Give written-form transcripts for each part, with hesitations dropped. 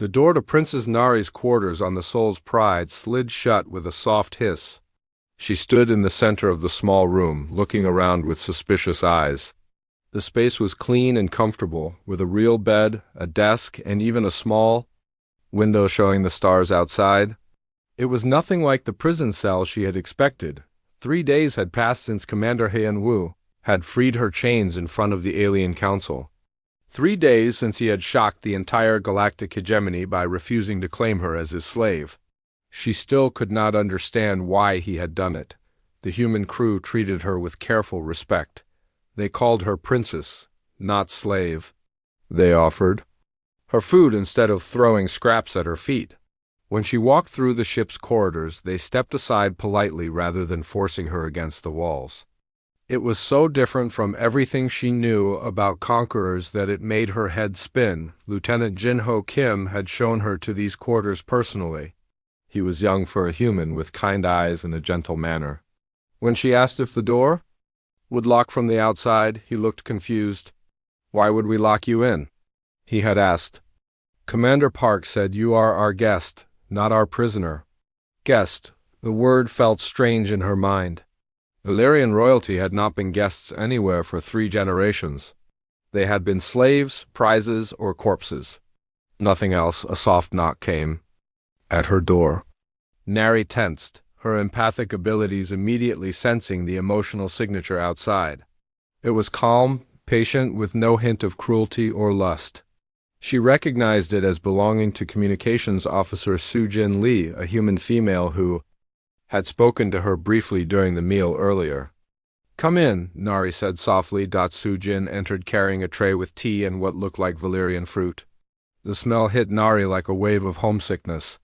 The door to Princess Nari's quarters on the Soul's Pride slid shut with a soft hiss. She stood in the center of the small room, looking around with suspicious eyes. The space was clean and comfortable, with a real bed, a desk, and even a small window showing the stars outside. It was nothing like the prison cell she had expected. 3 days had passed since Commander Hien-Wu had freed her chains in front of the alien council. 3 days since he had shocked the entire galactic hegemony by refusing to claim her as his slave. She still could not understand why he had done it. The human crew treated her with careful respect. They called her princess, not slave. They offered her food instead of throwing scraps at her feet. When she walked through the ship's corridors, they stepped aside politely rather than forcing her against the walls. It was so different from everything she knew about conquerors that it made her head spin. Lieutenant Jin-Ho Kim had shown her to these quarters personally. He was young for a human, with kind eyes and a gentle manner. When she asked if the door would lock from the outside, he looked confused. "Why would we lock you in?" he had asked. "Commander Park said you are our guest, not our prisoner." Guest. The word felt strange in her mind. Valyrian royalty had not been guests anywhere for 3 generations. They had been slaves, prizes, or corpses. Nothing else. A soft knock came at her door. Nari tensed, her empathic abilities immediately sensing the emotional signature outside. It was calm, patient, with no hint of cruelty or lust. She recognized it as belonging to Communications Officer Soo-Jin Lee, a human female who had spoken to her briefly during the meal earlier. "Come in," Nari said softly. Soo-Jin entered carrying a tray with tea and what looked like Valyrian fruit. The smell hit Nari like a wave of homesickness.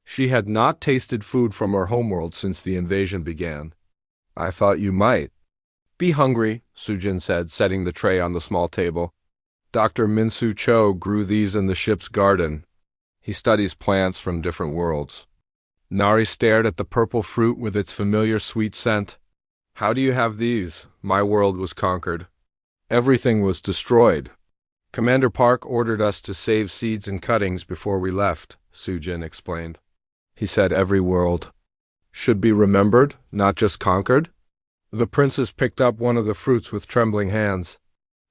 She had not tasted food from her homeworld since the invasion began. "I thought you might be hungry," Soo-Jin said, setting the tray on the small table. "Dr. Min-Soo Cho grew these in the ship's garden. He studies plants from different worlds." Nari stared at the purple fruit with its familiar sweet scent. "How do you have these? My world was conquered. Everything was destroyed. Commander Park ordered us to save seeds and cuttings before we left," Soo-Jin explained. He said every world should be remembered, not just conquered. The princess picked up one of the fruits with trembling hands.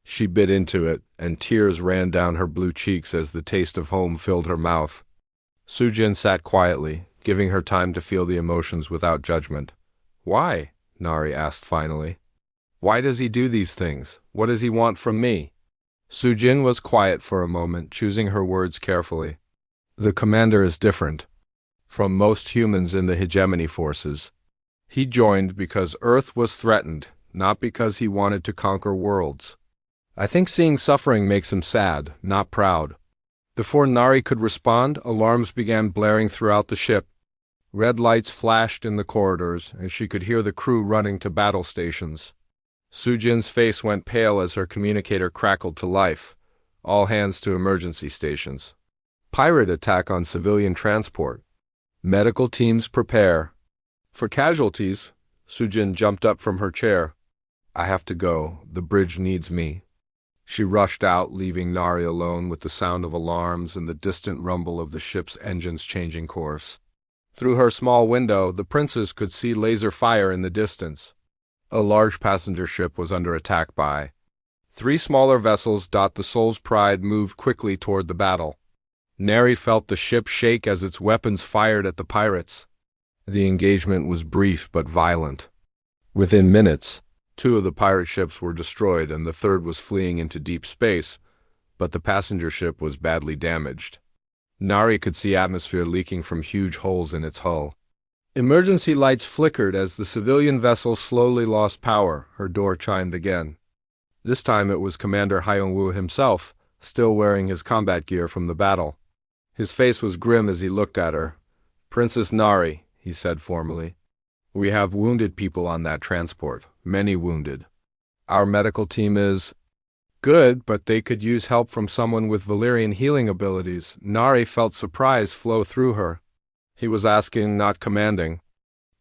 She bit into it, and tears ran down her blue cheeks as the taste of home filled her mouth. Soo-Jin sat quietly, giving her time to feel the emotions without judgment. "Why?" Nari asked finally. "Why does he do these things? What does he want from me?" Soo-Jin was quiet for a moment, choosing her words carefully. "The commander is different from most humans in the hegemony forces. He joined because Earth was threatened, not because he wanted to conquer worlds. I think seeing suffering makes him sad, not proud." Before Nari could respond, alarms began blaring throughout the ship. Red lights flashed in the corridors, and she could hear the crew running to battle stations. Soo-Jin's face went pale as her communicator crackled to life. "All hands to emergency stations. Pirate attack on civilian transport. Medical teams prepare for casualties." Soo-Jin jumped up from her chair. "I have to go. The bridge needs me." She rushed out, leaving Nari alone with the sound of alarms and the distant rumble of the ship's engines changing course. Through her small window, the princess could see laser fire in the distance. A large passenger ship was under attack by 3 smaller vessels. The Soul's Pride moved quickly toward the battle. Nari felt the ship shake as its weapons fired at the pirates. The engagement was brief but violent. Within minutes, 2 of the pirate ships were destroyed and the third was fleeing into deep space, but the passenger ship was badly damaged. Nari could see atmosphere leaking from huge holes in its hull. Emergency lights flickered as the civilian vessel slowly lost power. Her door chimed again. This time it was Commander Hien-Wu himself, still wearing his combat gear from the battle. His face was grim as he looked at her. "Princess Nari," he said formally, "we have wounded people on that transport, many wounded. Our medical team is good, but they could use help from someone with Valyrian healing abilities." Nari felt surprise flow through her. He was asking, not commanding.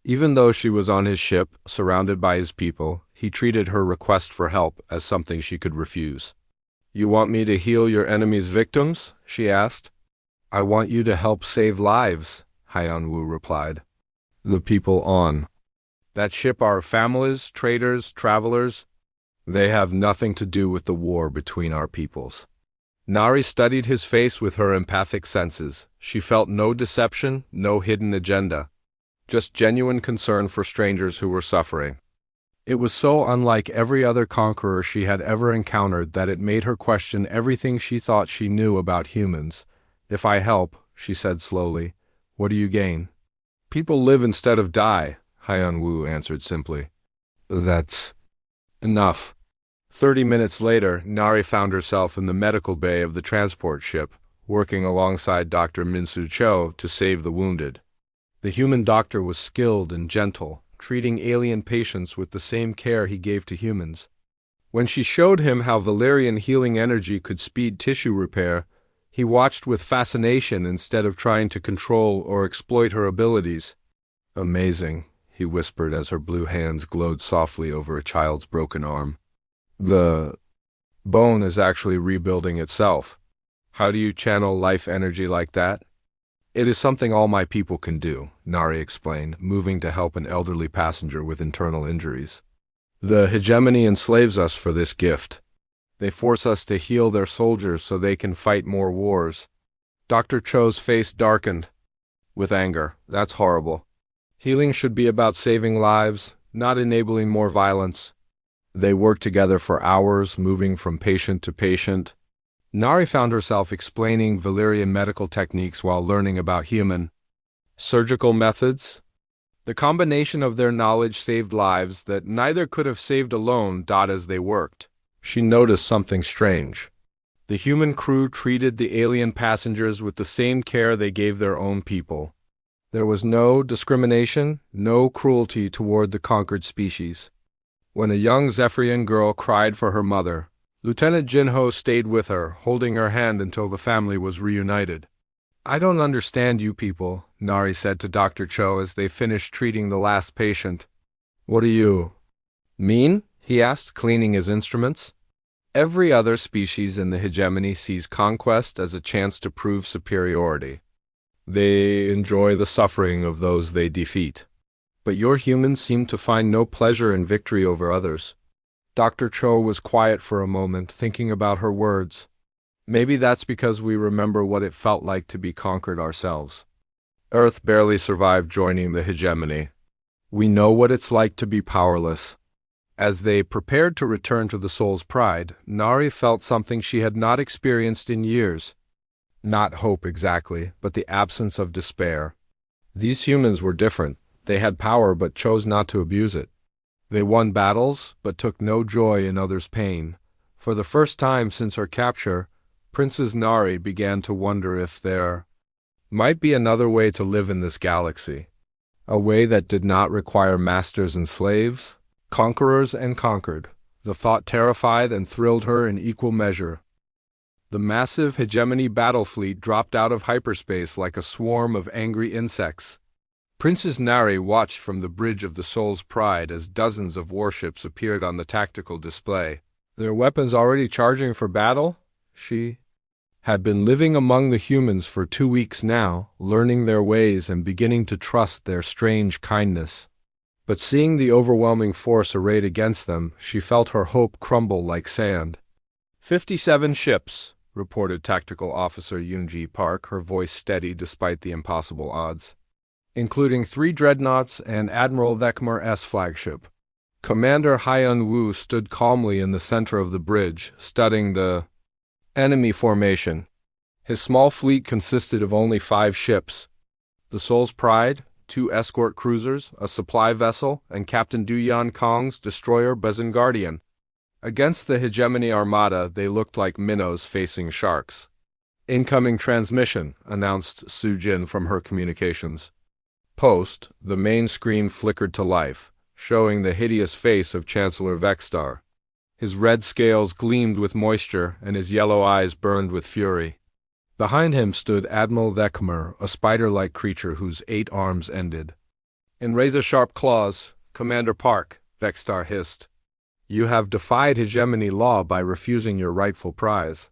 Even though she was on his ship, surrounded by his people, he treated her request for help as something she could refuse. "You want me to heal your enemy's victims?" she asked. I want you to help save lives, Hyun-woo replied. The people on that ship are families, traders, travelers. They have nothing to do with the war between our peoples. Nari studied his face with her empathic senses. She felt no deception, no hidden agenda, just genuine concern for strangers who were suffering. It was so unlike every other conqueror she had ever encountered that it made her question everything she thought she knew about humans. If I help, she said slowly, what do you gain? People live instead of die, Hyun-woo answered simply. That's enough. 30 minutes later, Nari found herself in the medical bay of the transport ship, working alongside Dr. Min-soo Cho to save the wounded. The human doctor was skilled and gentle, treating alien patients with the same care he gave to humans. When she showed him how Valerian healing energy could speed tissue repair, he watched with fascination instead of trying to control or exploit her abilities. Amazing, he whispered as her blue hands glowed softly over a child's broken arm. The bone is actually rebuilding itself. How do you channel life energy like that? It is something all my people can do, Nari explained, moving to help an elderly passenger with internal injuries. The hegemony enslaves us for this gift. They force us to heal their soldiers so they can fight more wars. Dr. Cho's face darkened with anger. That's horrible. Healing should be about saving lives, not enabling more violence. They worked together for hours, moving from patient to patient. Nari found herself explaining Valerian medical techniques while learning about human surgical methods. The combination of their knowledge saved lives that neither could have saved alone. As they worked, she noticed something strange. The human crew treated the alien passengers with the same care they gave their own people. There was no discrimination, no cruelty toward the conquered species. When a young Zephyrian girl cried for her mother, Lieutenant Jinho stayed with her, holding her hand until the family was reunited. I don't understand you people, Nari said to Dr. Cho as they finished treating the last patient. What do you mean? He asked, cleaning his instruments. Every other species in the hegemony sees conquest as a chance to prove superiority. They enjoy the suffering of those they defeat. But your humans seem to find no pleasure in victory over others. Dr. Cho was quiet for a moment, thinking about her words. Maybe that's because we remember what it felt like to be conquered ourselves. Earth barely survived joining the hegemony. We know what it's like to be powerless. As they prepared to return to the Soul's Pride, Nari felt something she had not experienced in years. Not hope exactly, but the absence of despair. These humans were different. They had power but chose not to abuse it. They won battles, but took no joy in others' pain. For the first time since her capture, Princess Nari began to wonder if there might be another way to live in this galaxy. A way that did not require masters and slaves, conquerors and conquered. The thought terrified and thrilled her in equal measure. The massive hegemony battle fleet dropped out of hyperspace like a swarm of angry insects. Princess Nari watched from the bridge of the Soul's Pride as dozens of warships appeared on the tactical display. Their weapons already charging for battle? She had been living among the humans for 2 weeks now, learning their ways and beginning to trust their strange kindness. But seeing the overwhelming force arrayed against them, she felt her hope crumble like sand. 57 ships, reported Tactical Officer Yoon-ji Park, her voice steady despite the impossible odds, including 3 dreadnoughts and Admiral Vekmar's flagship. Commander Hyun-woo stood calmly in the center of the bridge, studying the enemy formation. His small fleet consisted of only 5 ships. The Soul's Pride, 2 escort cruisers, a supply vessel, and Captain Du Yan Kong's destroyer Guardian. Against the hegemony armada, they looked like minnows facing sharks. Incoming transmission, announced Su Jin from her communications post. The main screen flickered to life, showing the hideous face of Chancellor Vexstar. His red scales gleamed with moisture, and his yellow eyes burned with fury. Behind him stood Admiral Vekmar, a spider-like creature whose 8 arms ended in razor-sharp claws. Commander Park, Vexstar hissed. You have defied hegemony law by refusing your rightful prize.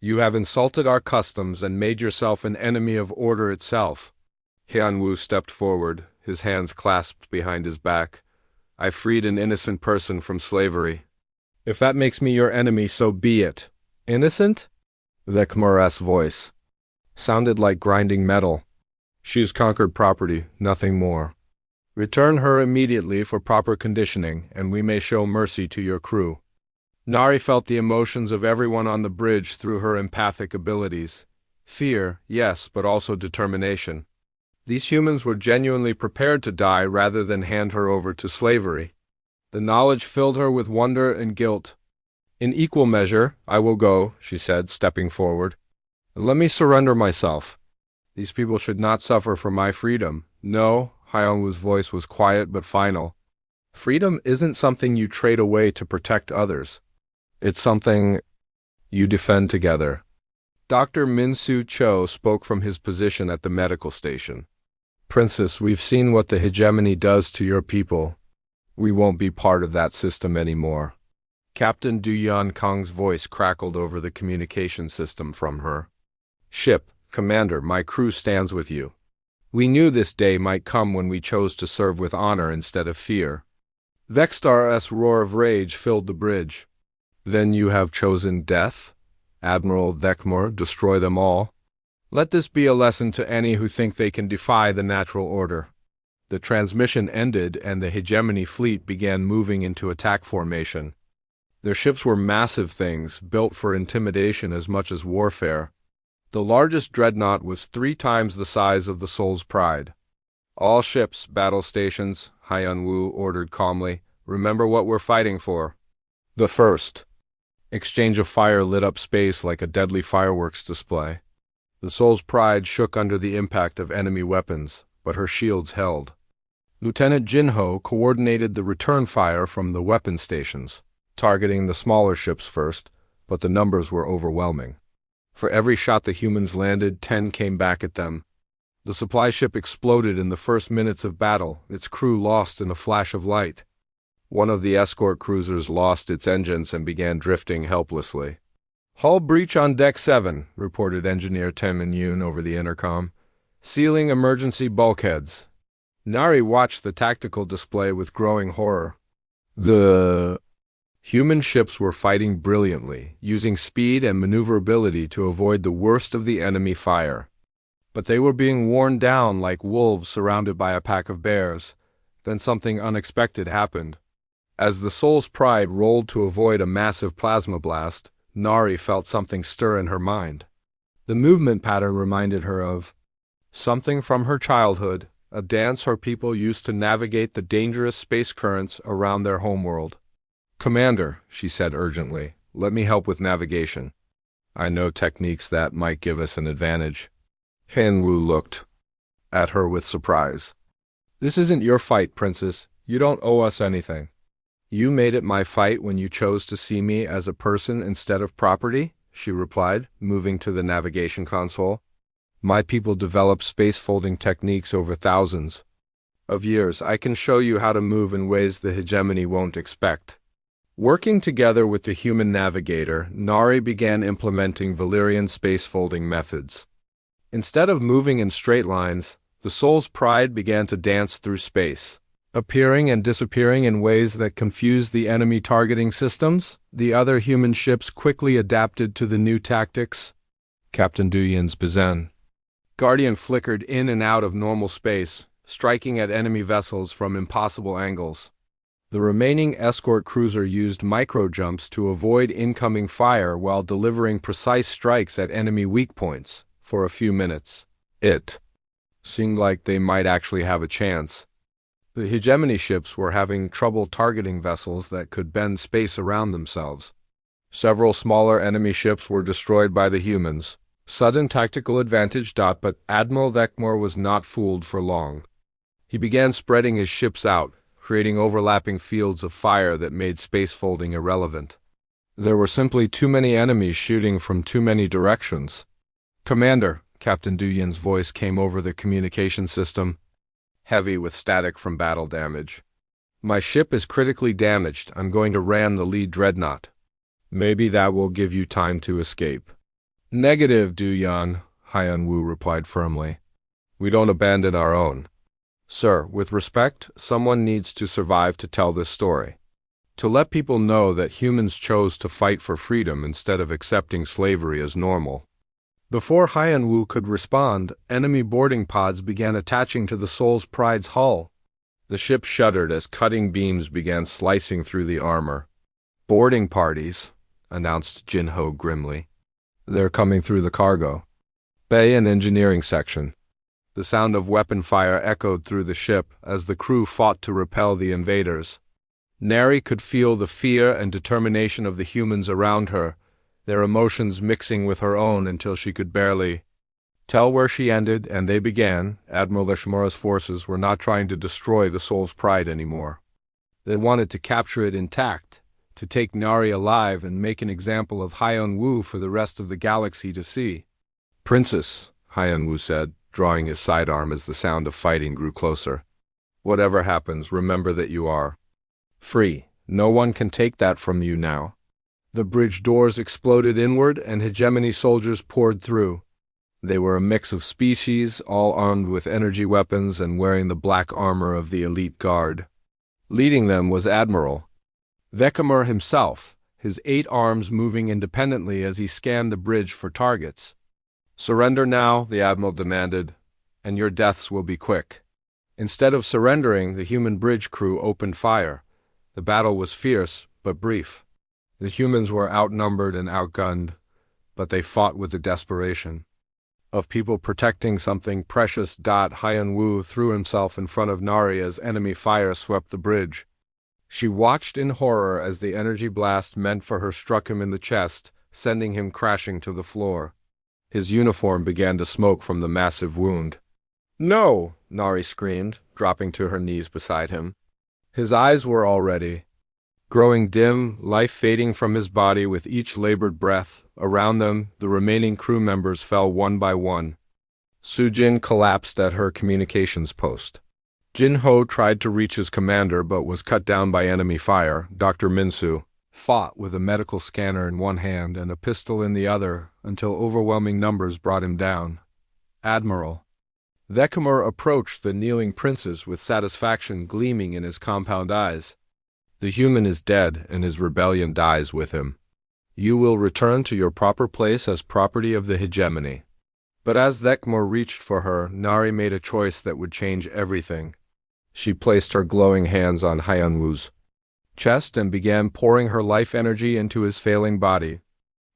You have insulted our customs and made yourself an enemy of order itself. Hyun-woo stepped forward, his hands clasped behind his back. I freed an innocent person from slavery. If that makes me your enemy, so be it. Innocent? Vekmar's voice sounded like grinding metal. She's conquered property, nothing more. Return her immediately for proper conditioning, and we may show mercy to your crew. Nari felt the emotions of everyone on the bridge through her empathic abilities. Fear, yes, but also determination. These humans were genuinely prepared to die rather than hand her over to slavery. The knowledge filled her with wonder and guilt. In equal measure, I will go, she said, stepping forward. Let me surrender myself. These people should not suffer for my freedom. No, Hyun-woo's voice was quiet but final. Freedom isn't something you trade away to protect others. It's something you defend together. Dr. Min-soo Cho spoke from his position at the medical station. Princess, we've seen what the hegemony does to your people. We won't be part of that system anymore. Captain Du-yeon Kang's voice crackled over the communication system from her. Ship, Commander, my crew stands with you. We knew this day might come when we chose to serve with honor instead of fear. Vextar's roar of rage filled the bridge. Then you have chosen death? Admiral Vekmar, destroy them all? Let this be a lesson to any who think they can defy the natural order. The transmission ended and the hegemony fleet began moving into attack formation. Their ships were massive things, built for intimidation as much as warfare. The largest dreadnought was 3 times the size of the Soul's Pride. All ships, battle stations, Hyun-woo ordered calmly. Remember what we're fighting for. The first exchange of fire lit up space like a deadly fireworks display. The Soul's Pride shook under the impact of enemy weapons, but her shields held. Lieutenant Jin-ho coordinated the return fire from the weapon stations, targeting the smaller ships first, but the numbers were overwhelming. For every shot the humans landed, 10 came back at them. The supply ship exploded in the first minutes of battle, its crew lost in a flash of light. One of the escort cruisers lost its engines and began drifting helplessly. Hull breach on Deck 7, reported Engineer Tae Min-yoon over the intercom. Sealing emergency bulkheads. Nari watched the tactical display with growing horror. The human ships were fighting brilliantly, using speed and maneuverability to avoid the worst of the enemy fire. But they were being worn down like wolves surrounded by a pack of bears. Then something unexpected happened. As the Soul's Pride rolled to avoid a massive plasma blast, Nari felt something stir in her mind. The movement pattern reminded her of something from her childhood, a dance her people used to navigate the dangerous space currents around their homeworld. Commander, she said urgently, let me help with navigation. I know techniques that might give us an advantage. Hyun-woo looked at her with surprise. This isn't your fight, Princess. You don't owe us anything. You made it my fight when you chose to see me as a person instead of property, she replied, moving to the navigation console. My people developed space-folding techniques over thousands of years. I can show you how to move in ways the hegemony won't expect. Working together with the human navigator, Nari began implementing Valyrian space-folding methods. Instead of moving in straight lines, the Soul's Pride began to dance through space, appearing and disappearing in ways that confused the enemy targeting systems. The other human ships quickly adapted to the new tactics. Captain Du-yeon's Bizen Guardian flickered in and out of normal space, striking at enemy vessels from impossible angles. The remaining escort cruiser used micro-jumps to avoid incoming fire while delivering precise strikes at enemy weak points. For a few minutes, it seemed like they might actually have a chance. The hegemony ships were having trouble targeting vessels that could bend space around themselves. Several smaller enemy ships were destroyed by the humans. Sudden tactical advantage. But Admiral Vekmar was not fooled for long. He began spreading his ships out, creating overlapping fields of fire that made space folding irrelevant. There were simply too many enemies shooting from too many directions. Commander, Captain Du-yeon's voice came over the communication system, heavy with static from battle damage. My ship is critically damaged. I'm going to ram the lead dreadnought. Maybe that will give you time to escape. Negative, Du-Yan, Hyun-woo replied firmly. We don't abandon our own. Sir, with respect, someone needs to survive to tell this story. To let people know that humans chose to fight for freedom instead of accepting slavery as normal. Before Hyun-woo could respond, enemy boarding pods began attaching to the Soul's Pride's hull. The ship shuddered as cutting beams began slicing through the armor. Boarding parties, announced Jin-ho grimly. They're coming through the cargo bay and engineering section. The sound of weapon fire echoed through the ship as the crew fought to repel the invaders. Nari could feel the fear and determination of the humans around her, their emotions mixing with her own until she could barely tell where she ended and they began. Admiral Ishimura's forces were not trying to destroy the Soul's Pride anymore. They wanted to capture it intact, to take Nari alive and make an example of Hyun-woo for the rest of the galaxy to see. Princess, Hyun-woo said, drawing his sidearm as the sound of fighting grew closer. Whatever happens, remember that you are free. No one can take that from you now. The bridge doors exploded inward and hegemony soldiers poured through. They were a mix of species, all armed with energy weapons and wearing the black armor of the elite guard. Leading them was Admiral Vechamur himself, his 8 arms moving independently as he scanned the bridge for targets. Surrender now, the Admiral demanded, and your deaths will be quick. Instead of surrendering, the human bridge crew opened fire. The battle was fierce, but brief. The humans were outnumbered and outgunned, but they fought with the desperation of people protecting something precious. Hyun-woo threw himself in front of Nari as enemy fire swept the bridge. She watched in horror as the energy blast meant for her struck him in the chest, sending him crashing to the floor. His uniform began to smoke from the massive wound. No! Nari screamed, dropping to her knees beside him. His eyes were already growing dim, life fading from his body with each labored breath. Around them, the remaining crew members fell one by one. Sujin collapsed at her communications post. Jin-ho tried to reach his commander but was cut down by enemy fire. Dr. Minsu fought with a medical scanner in one hand and a pistol in the other until overwhelming numbers brought him down. Admiral Vechamur approached the kneeling princes with satisfaction gleaming in his compound eyes. The human is dead and his rebellion dies with him. You will return to your proper place as property of the hegemony. But as Vechamur reached for her, Nari made a choice that would change everything. She placed her glowing hands on Hyun-woo's chest and began pouring her life energy into his failing body.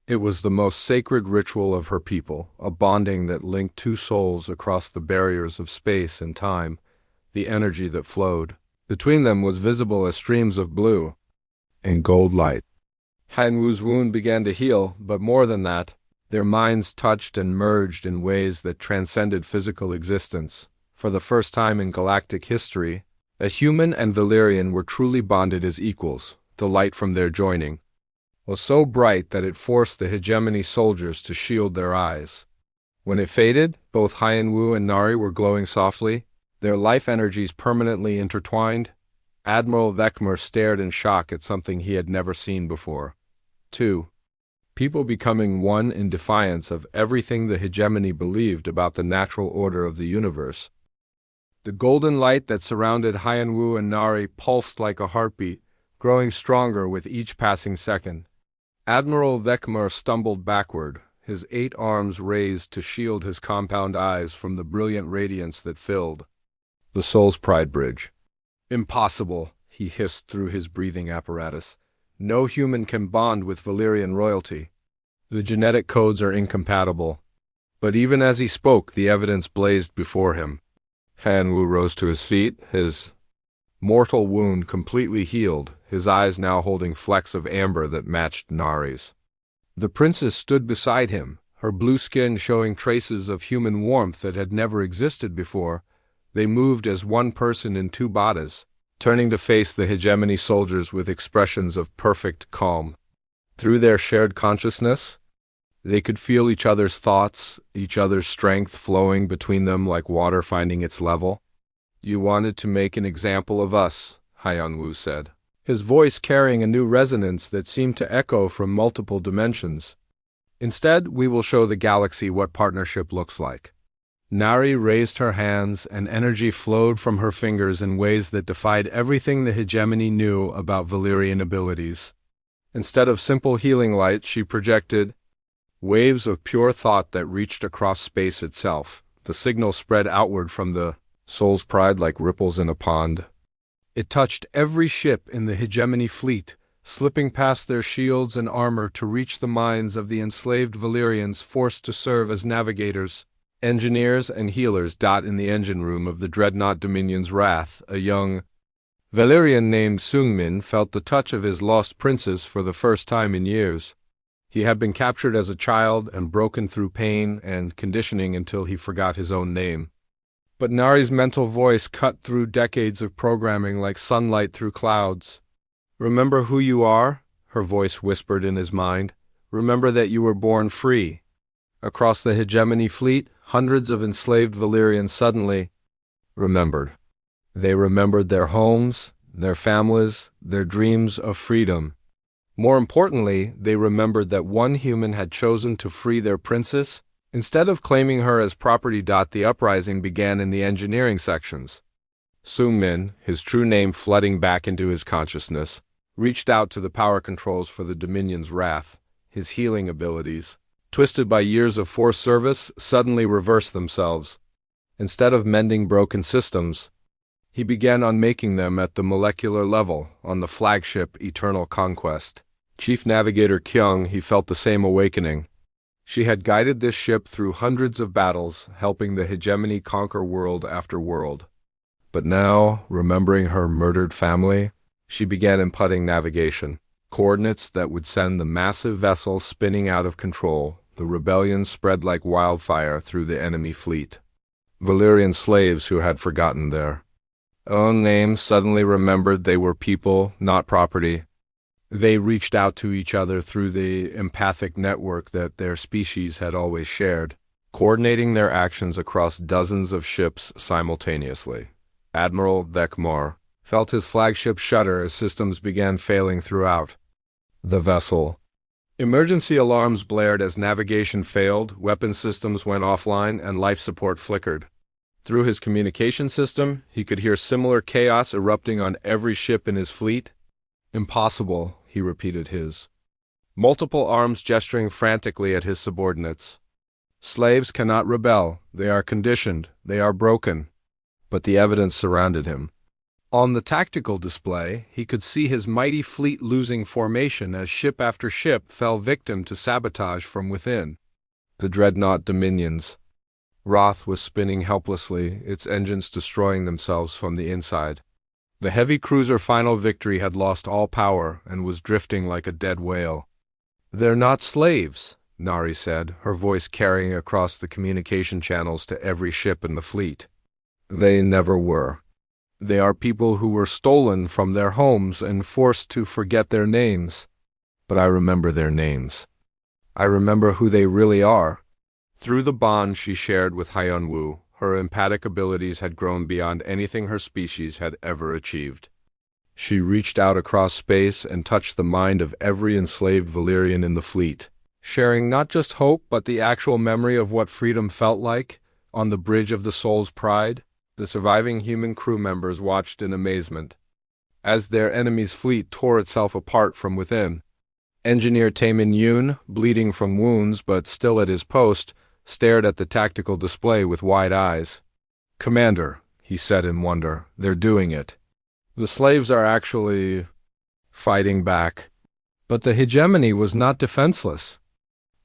It was the most sacred ritual of her people, a bonding that linked 2 souls across the barriers of space and time. The energy that flowed between them was visible as streams of blue and gold light. Hyun-woo's wound began to heal, but more than that, their minds touched and merged in ways that transcended physical existence. For the first time in galactic history, a human and Valyrian were truly bonded as equals. The light from their joining was so bright that it forced the hegemony soldiers to shield their eyes. When it faded, both Hyun-woo and Nari were glowing softly, their life energies permanently intertwined. Admiral Vechamur stared in shock at something he had never seen before. 2. People becoming one in defiance of everything the hegemony believed about the natural order of the universe. The golden light that surrounded Hyun-woo and Nari pulsed like a heartbeat, growing stronger with each passing second. Admiral Vechamur stumbled backward, his 8 arms raised to shield his compound eyes from the brilliant radiance that filled the Soul's Pride Bridge. Impossible, he hissed through his breathing apparatus. No human can bond with Valyrian royalty. The genetic codes are incompatible. But even as he spoke, the evidence blazed before him. Hyun-woo rose to his feet, his mortal wound completely healed, his eyes now holding flecks of amber that matched Nari's. The princess stood beside him, her blue skin showing traces of human warmth that had never existed before. They moved as one person in 2 bodies, turning to face the hegemony soldiers with expressions of perfect calm. Through their shared consciousness, they could feel each other's thoughts, each other's strength flowing between them like water finding its level. You wanted to make an example of us, Hyun-woo said, his voice carrying a new resonance that seemed to echo from multiple dimensions. Instead, we will show the galaxy what partnership looks like." Nari raised her hands, and energy flowed from her fingers in ways that defied everything the hegemony knew about Valyrian abilities. Instead of simple healing light, she projected waves of pure thought that reached across space itself. The signal spread outward from the soul's pride like ripples in a pond. It touched every ship in the hegemony fleet, slipping past their shields and armor to reach the minds of the enslaved Valyrians forced to serve as navigators, engineers, and healers. In the engine room of the dreadnought Dominion's Wrath, a young Valyrian named Sungmin felt the touch of his lost princess for the first time in years. He had been captured as a child and broken through pain and conditioning until he forgot his own name. But Nari's mental voice cut through decades of programming like sunlight through clouds. "Remember who you are?" her voice whispered in his mind. "Remember that you were born free." Across the hegemony fleet, hundreds of enslaved Valyrians suddenly remembered. They remembered their homes, their families, their dreams of freedom. More importantly, they remembered that one human had chosen to free their princess instead of claiming her as property. The uprising began in the engineering sections. Sungmin, his true name flooding back into his consciousness, reached out to the power controls for the Dominion's Wrath. His healing abilities, twisted by years of forced service, suddenly reversed themselves. Instead of mending broken systems, he began unmaking them at the molecular level on the flagship Eternal Conquest. Chief Navigator Kyung, he felt the same awakening. She had guided this ship through hundreds of battles, helping the hegemony conquer world after world. But now, remembering her murdered family, she began inputting navigation, coordinates that would send the massive vessel spinning out of control. The rebellion spread like wildfire through the enemy fleet. Valyrian slaves who had forgotten their own names suddenly remembered they were people, not property. They reached out to each other through the empathic network that their species had always shared, coordinating their actions across dozens of ships simultaneously. Admiral Thekmar felt his flagship shudder as systems began failing throughout the vessel. Emergency alarms blared as navigation failed, weapon systems went offline, and life support flickered. Through his communication system, he could hear similar chaos erupting on every ship in his fleet. "Impossible," he repeated multiple arms gesturing frantically at his subordinates. "Slaves cannot rebel. They are conditioned. They are broken." But the evidence surrounded him. On the tactical display, he could see his mighty fleet losing formation as ship after ship fell victim to sabotage from within. The dreadnought Dominion's Wrath was spinning helplessly, its engines destroying themselves from the inside. The heavy cruiser Final Victory had lost all power and was drifting like a dead whale. "They're not slaves," Nari said, her voice carrying across the communication channels to every ship in the fleet. "They never were. They are people who were stolen from their homes and forced to forget their names. But I remember their names. I remember who they really are." Through the bond she shared with Hyunwoo, her empathic abilities had grown beyond anything her species had ever achieved. She reached out across space and touched the mind of every enslaved Valyrian in the fleet, sharing not just hope but the actual memory of what freedom felt like. On the bridge of the Soul's Pride, the surviving human crew members watched in amazement as their enemy's fleet tore itself apart from within. Engineer Taemin Yoon, bleeding from wounds but still at his post, stared at the tactical display with wide eyes. "Commander," he said in wonder, "they're doing it. The slaves are actually fighting back." But the hegemony was not defenseless.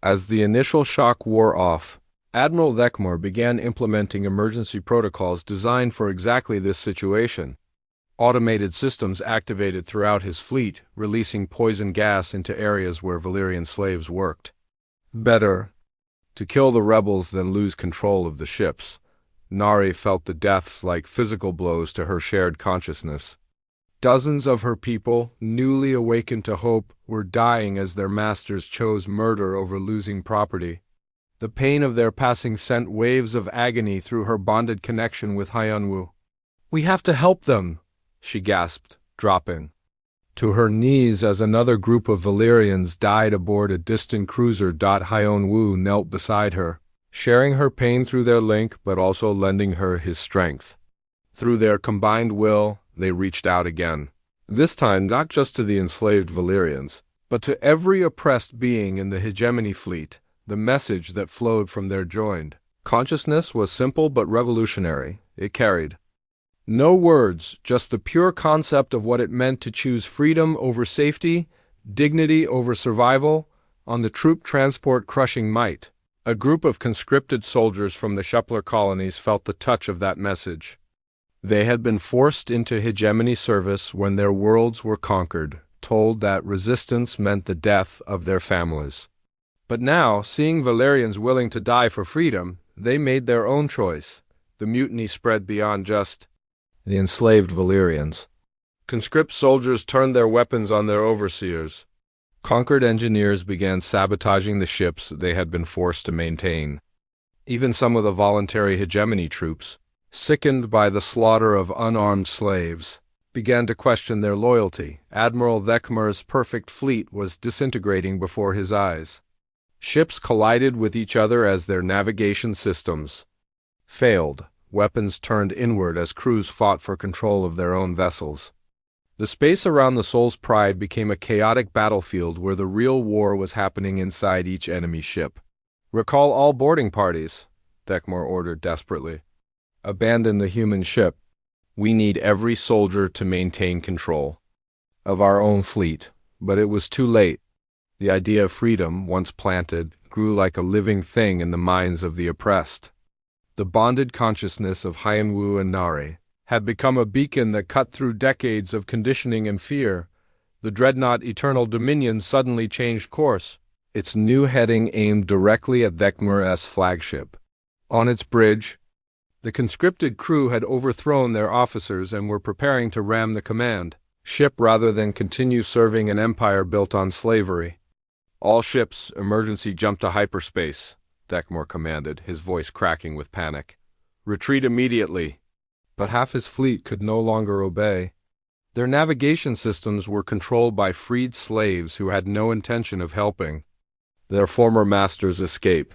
As the initial shock wore off, Admiral Thekmar began implementing emergency protocols designed for exactly this situation. Automated systems activated throughout his fleet, releasing poison gas into areas where Valyrian slaves worked. Better to kill the rebels than lose control of the ships. Nari felt the deaths like physical blows to her shared consciousness. Dozens of her people, newly awakened to hope, were dying as their masters chose murder over losing property. The pain of their passing sent waves of agony through her bonded connection with Hyunwoo. "We have to help them," she gasped, dropping. to her knees as another group of Valyrians died aboard a distant cruiser. Hyun-woo knelt beside her, sharing her pain through their link but also lending her his strength. Through their combined will, they reached out again. This time not just to the enslaved Valyrians, but to every oppressed being in the hegemony fleet. The message that flowed from their joined consciousness was simple but revolutionary. It carried no words, just the pure concept of what it meant to choose freedom over safety, dignity over survival, on the troop transport crushing might. A group of conscripted soldiers from the Shepler colonies felt the touch of that message. They had been forced into hegemony service when their worlds were conquered, told that resistance meant the death of their families. But now, seeing Valyrians willing to die for freedom, they made their own choice. The mutiny spread beyond just the enslaved Valyrians. Conscript soldiers turned their weapons on their overseers. Conquered engineers began sabotaging the ships they had been forced to maintain. Even some of the voluntary hegemony troops, sickened by the slaughter of unarmed slaves, began to question their loyalty. Admiral Thekmar's perfect fleet was disintegrating before his eyes. Ships collided with each other as their navigation systems failed. Weapons turned inward as crews fought for control of their own vessels. The space around the Soul's Pride became a chaotic battlefield where the real war was happening inside each enemy ship. "Recall all boarding parties," Thekmar ordered desperately. "Abandon the human ship. We need every soldier to maintain control of our own fleet." But it was too late. The idea of freedom, once planted, grew like a living thing in the minds of the oppressed. The bonded consciousness of Hyun-woo and Nari had become a beacon that cut through decades of conditioning and fear. The dreadnought Eternal Dominion suddenly changed course, its new heading aimed directly at Thekmar's flagship. On its bridge, the conscripted crew had overthrown their officers and were preparing to ram the command ship rather than continue serving an empire built on slavery. "All ships, emergency jump to hyperspace," Thekmar commanded, his voice cracking with panic. "Retreat immediately." But half his fleet could no longer obey. Their navigation systems were controlled by freed slaves who had no intention of helping their former masters escape.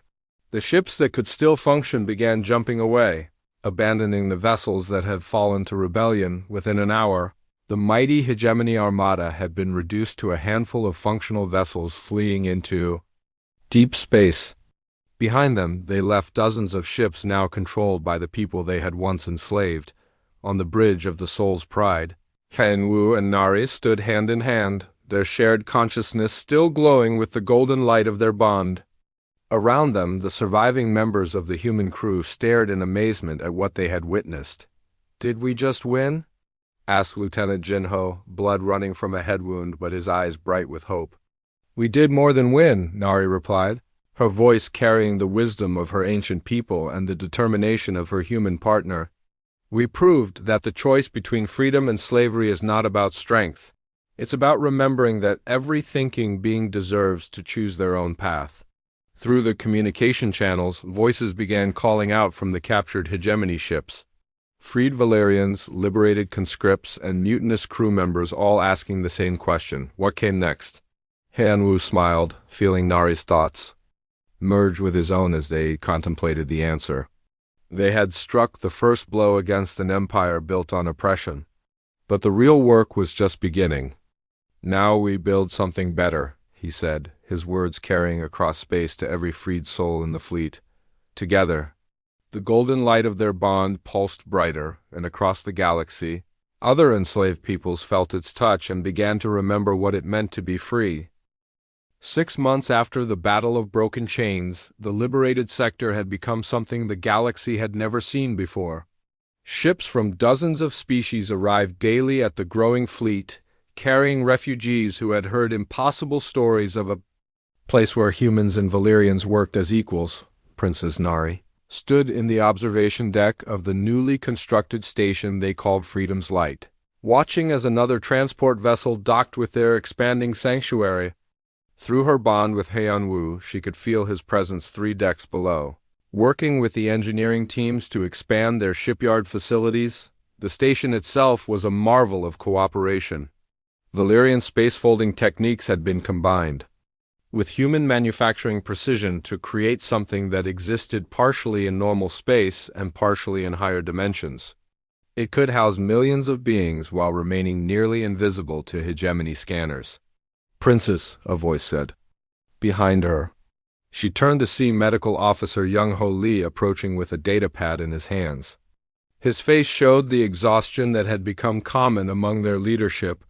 The ships that could still function began jumping away, abandoning the vessels that had fallen to rebellion. Within an hour, the mighty hegemony armada had been reduced to a handful of functional vessels fleeing into deep space. Behind them, they left dozens of ships now controlled by the people they had once enslaved. On the bridge of the Soul's Pride, Hyun-woo and Nari stood hand in hand, their shared consciousness still glowing with the golden light of their bond. Around them, the surviving members of the human crew stared in amazement at what they had witnessed. "Did we just win?" asked Lieutenant Jinho, blood running from a head wound but his eyes bright with hope. "We did more than win," Nari replied, her voice carrying the wisdom of her ancient people and the determination of her human partner. "We proved that the choice between freedom and slavery is not about strength. It's about remembering that every thinking being deserves to choose their own path." Through the communication channels, voices began calling out from the captured hegemony ships. Freed Valyrians, liberated conscripts, and mutinous crew members all asking the same question: what came next? Hyun-woo smiled, feeling Nari's thoughts merge with his own as they contemplated the answer. They had struck the first blow against an empire built on oppression. But the real work was just beginning. "Now we build something better," he said, his words carrying across space to every freed soul in the fleet. Together, the golden light of their bond pulsed brighter, and across the galaxy, other enslaved peoples felt its touch and began to remember what it meant to be free. 6 months after the Battle of Broken Chains, the liberated sector had become something the galaxy had never seen before. Ships from dozens of species arrived daily at the growing fleet, carrying refugees who had heard impossible stories of a place where humans and Valyrians worked as equals. Princess Nari stood in the observation deck of the newly constructed station they called Freedom's Light, watching as another transport vessel docked with their expanding sanctuary. Through her bond with Hyun-woo, she could feel his presence 3 decks below. Working with the engineering teams to expand their shipyard facilities, the station itself was a marvel of cooperation. Valyrian space-folding techniques had been combined with human manufacturing precision to create something that existed partially in normal space and partially in higher dimensions. It could house millions of beings while remaining nearly invisible to hegemony scanners. "Princess," a voice said. Behind her. She turned to see Medical Officer Young-Ho Lee approaching with a datapad in his hands. His face showed the exhaustion that had become common among their leadership,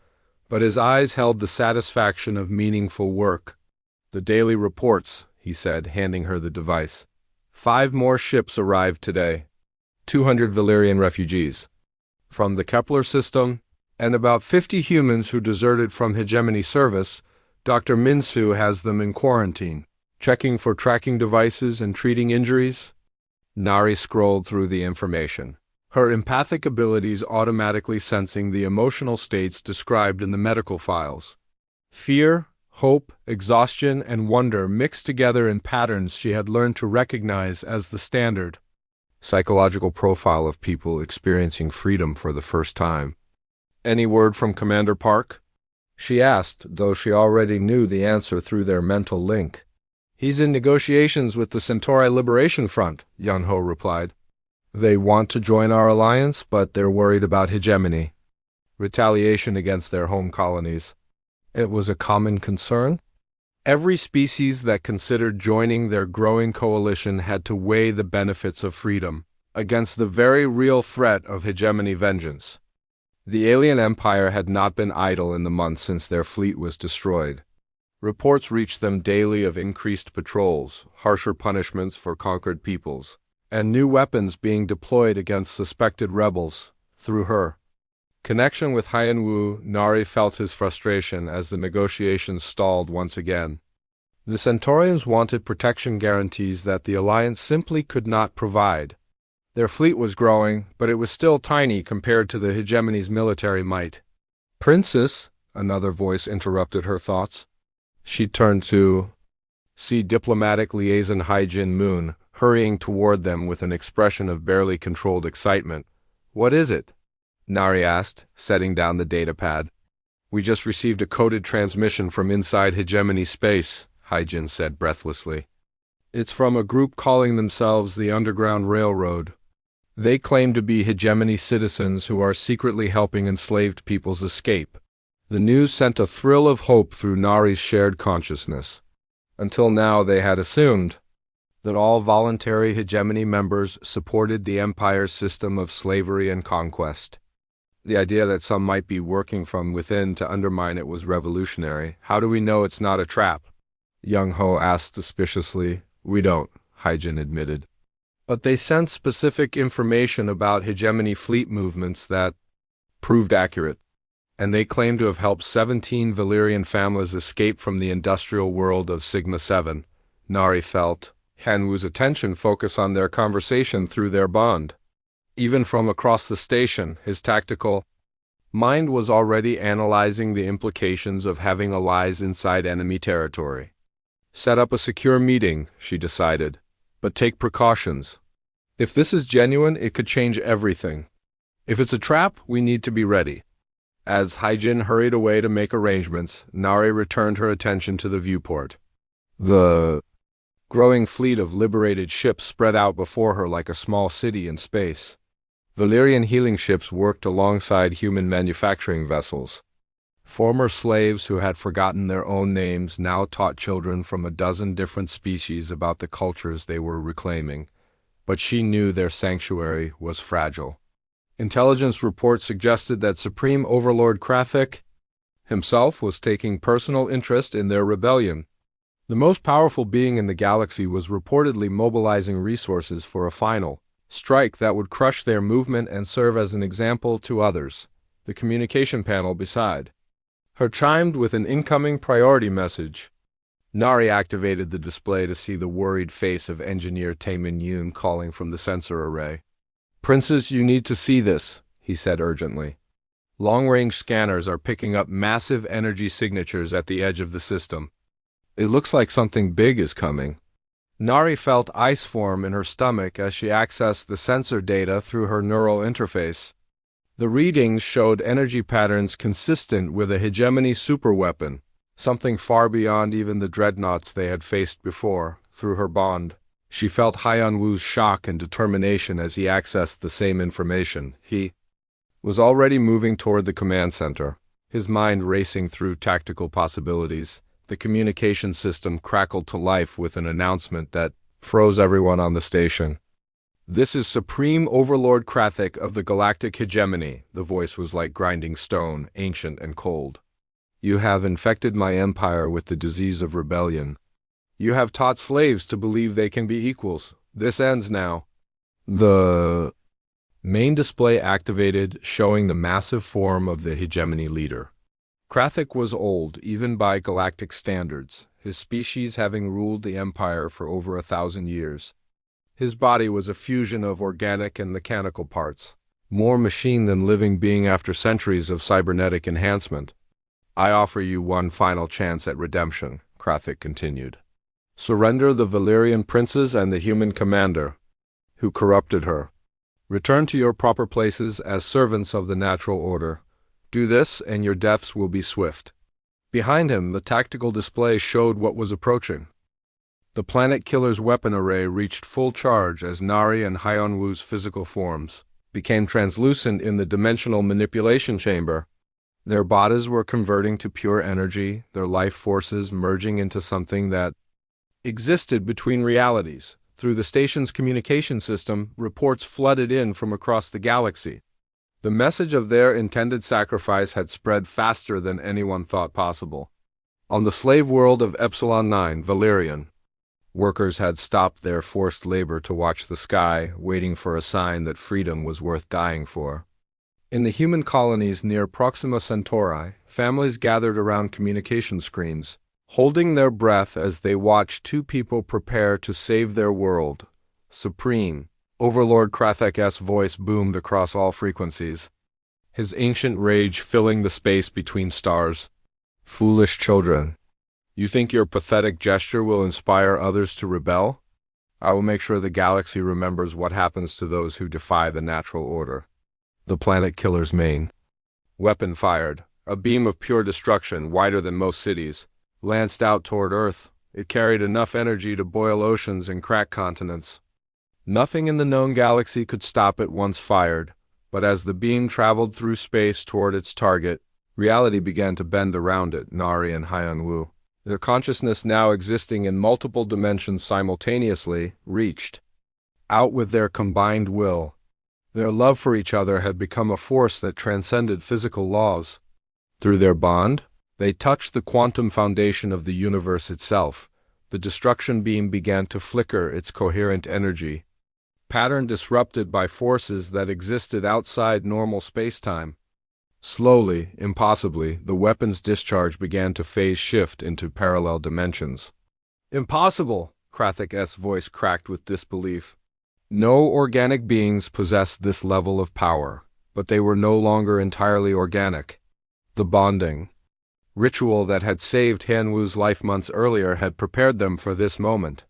but his eyes held the satisfaction of meaningful work. "The daily reports," he said, handing her the device. 5 more ships arrived today. 200 Valyrian refugees from the Kepler system, and about 50 humans who deserted from hegemony service. Dr. Minsu has them in quarantine, checking for tracking devices and treating injuries. Nari scrolled through the information, her empathic abilities automatically sensing the emotional states described in the medical files. Fear, hope, exhaustion, and wonder mixed together in patterns she had learned to recognize as the standard psychological profile of people experiencing freedom for the first time. "Any word from Commander Park?" she asked, though she already knew the answer through their mental link. "He's in negotiations with the Centauri Liberation Front," Young-Ho replied. "They want to join our alliance, but they're worried about hegemony. Retaliation against their home colonies." It was a common concern. Every species that considered joining their growing coalition had to weigh the benefits of freedom against the very real threat of hegemony vengeance. The alien empire had not been idle in the months since their fleet was destroyed. Reports reached them daily of increased patrols, harsher punishments for conquered peoples, and new weapons being deployed against suspected rebels through her. Connection with Haiyan Wu, Nari felt his frustration as the negotiations stalled once again. The Centaurians wanted protection guarantees that the Alliance simply could not provide. Their fleet was growing, but it was still tiny compared to the hegemony's military might. "Princess," another voice interrupted her thoughts. She turned to see diplomatic liaison Hai-Jin Moon hurrying toward them with an expression of barely controlled excitement. "What is it?" Nari asked, setting down the datapad. "We just received a coded transmission from inside hegemony space," Hai-Jin said breathlessly. "It's from a group calling themselves the Underground Railroad. They claim to be hegemony citizens who are secretly helping enslaved peoples escape." The news sent a thrill of hope through Nari's shared consciousness. Until now they had assumed that all voluntary hegemony members supported the Empire's system of slavery and conquest. The idea that some might be working from within to undermine it was revolutionary. "How do we know it's not a trap?" Young-Ho asked suspiciously. "We don't," Hai-Jin admitted. "But they sent specific information about hegemony fleet movements that proved accurate, and they claim to have helped 17 Valyrian families escape from the industrial world of Sigma-7. Nari felt Han-Wu's attention focus on their conversation through their bond. Even from across the station, his tactical mind was already analyzing the implications of having allies inside enemy territory. "Set up a secure meeting," she decided, "but take precautions. If this is genuine, it could change everything. If it's a trap, we need to be ready." As Hai-Jin hurried away to make arrangements, Nari returned her attention to the viewport. The growing fleet of liberated ships spread out before her like a small city in space. Valyrian healing ships worked alongside human manufacturing vessels. Former slaves who had forgotten their own names now taught children from a dozen different species about the cultures they were reclaiming, but she knew their sanctuary was fragile. Intelligence reports suggested that Supreme Overlord Krathik himself was taking personal interest in their rebellion. The most powerful being in the galaxy was reportedly mobilizing resources for a final strike that would crush their movement and serve as an example to others. The communication panel beside her chimed with an incoming priority message. Nari activated the display to see the worried face of engineer Taemin Yoon calling from the sensor array. "Princess, you need to see this," he said urgently. "Long-range scanners are picking up massive energy signatures at the edge of the system. It looks like something big is coming." Nari felt ice form in her stomach as she accessed the sensor data through her neural interface. The readings showed energy patterns consistent with a hegemony superweapon, something far beyond even the dreadnoughts they had faced before. Through her bond, she felt Haiyan Wu's shock and determination as he accessed the same information. He was already moving toward the command center, his mind racing through tactical possibilities. The communication system crackled to life with an announcement that froze everyone on the station. "This is Supreme Overlord Krathik of the Galactic Hegemony." The voice was like grinding stone, ancient and cold. "You have infected my empire with the disease of rebellion. You have taught slaves to believe they can be equals. This ends now." The main display activated, showing the massive form of the hegemony leader. Krathik was old, even by galactic standards, his species having ruled the empire for over 1,000 years. His body was a fusion of organic and mechanical parts, more machine than living being after centuries of cybernetic enhancement. "I offer you one final chance at redemption," Krathik continued. "Surrender the Valyrian princes and the human commander, who corrupted her. Return to your proper places as servants of the natural order. Do this, and your deaths will be swift." Behind him, the tactical display showed what was approaching. The planet killer's weapon array reached full charge as Nari and Haiyan Wu's physical forms became translucent in the dimensional manipulation chamber. Their bodies were converting to pure energy, their life forces merging into something that existed between realities. Through the station's communication system, reports flooded in from across the galaxy. The message of their intended sacrifice had spread faster than anyone thought possible. On the slave world of Epsilon 9, Valyrian, workers had stopped their forced labor to watch the sky, waiting for a sign that freedom was worth dying for. In the human colonies near Proxima Centauri, families gathered around communication screens, holding their breath as they watched two people prepare to save their world. Supreme Overlord Krathik's voice boomed across all frequencies, his ancient rage filling the space between stars. "Foolish children. You think your pathetic gesture will inspire others to rebel? I will make sure the galaxy remembers what happens to those who defy the natural order." The planet killer's main weapon fired. A beam of pure destruction, wider than most cities, lanced out toward Earth. It carried enough energy to boil oceans and crack continents. Nothing in the known galaxy could stop it once fired, but as the beam traveled through space toward its target, reality began to bend around it. Nari and Haiyan Wu, their consciousness now existing in multiple dimensions simultaneously, reached out with their combined will. Their love for each other had become a force that transcended physical laws. Through their bond, they touched the quantum foundation of the universe itself. The destruction beam began to flicker its coherent energy, pattern disrupted by forces that existed outside normal spacetime. Slowly, impossibly, the weapon's discharge began to phase shift into parallel dimensions. "Impossible!" Krathik's voice cracked with disbelief. No organic beings possessed this level of power, but they were no longer entirely organic. The bonding ritual that had saved Haiyan Wu's life months earlier had prepared them for this moment.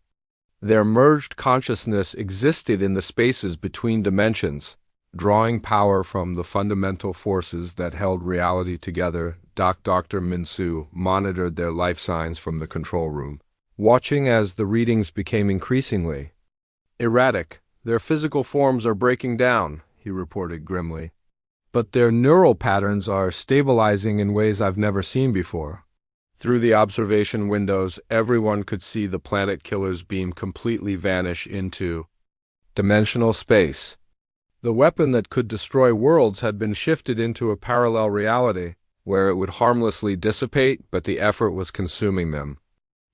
Their merged consciousness existed in the spaces between dimensions, drawing power from the fundamental forces that held reality together. Dr. Minsu monitored their life signs from the control room, watching as the readings became increasingly erratic. "Their physical forms are breaking down," he reported grimly. "But their neural patterns are stabilizing in ways I've never seen before." Through the observation windows, everyone could see the planet killer's beam completely vanish into dimensional space. The weapon that could destroy worlds had been shifted into a parallel reality, where it would harmlessly dissipate, but the effort was consuming them.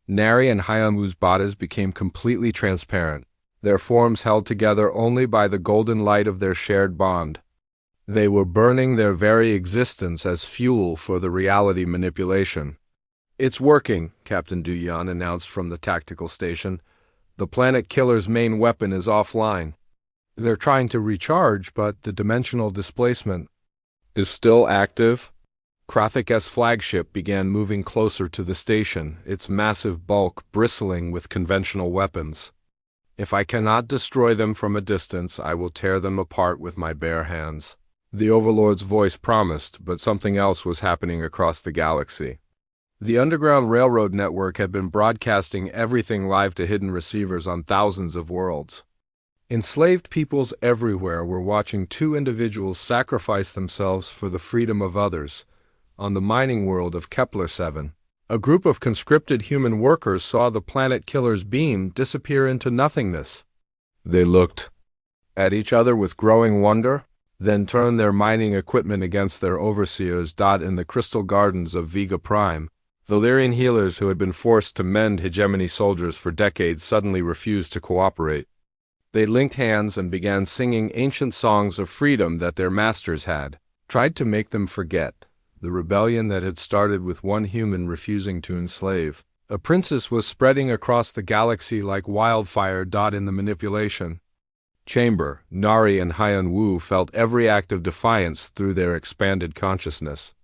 Nari and Haiyan Wu's bodies became completely transparent, their forms held together only by the golden light of their shared bond. They were burning their very existence as fuel for the reality manipulation. "It's working," Captain Duyan announced from the tactical station. "The planet killer's main weapon is offline. They're trying to recharge, but the dimensional displacement is still active." Krathik's flagship began moving closer to the station, its massive bulk bristling with conventional weapons. "If I cannot destroy them from a distance, I will tear them apart with my bare hands." The Overlord's voice promised, but something else was happening across the galaxy. The Underground Railroad network had been broadcasting everything live to hidden receivers on thousands of worlds. Enslaved peoples everywhere were watching two individuals sacrifice themselves for the freedom of others. On the mining world of Kepler 7, a group of conscripted human workers saw the planet killer's beam disappear into nothingness. They looked at each other with growing wonder, then turned their mining equipment against their overseers. In the crystal gardens of Vega Prime, Valyrian healers who had been forced to mend hegemony soldiers for decades suddenly refused to cooperate. They linked hands and began singing ancient songs of freedom that their masters had tried to make them forget, the rebellion that had started with one human refusing to enslave. A princess was spreading across the galaxy like wildfire. In the manipulation chamber, Nari and Hyun Woo felt every act of defiance through their expanded consciousness.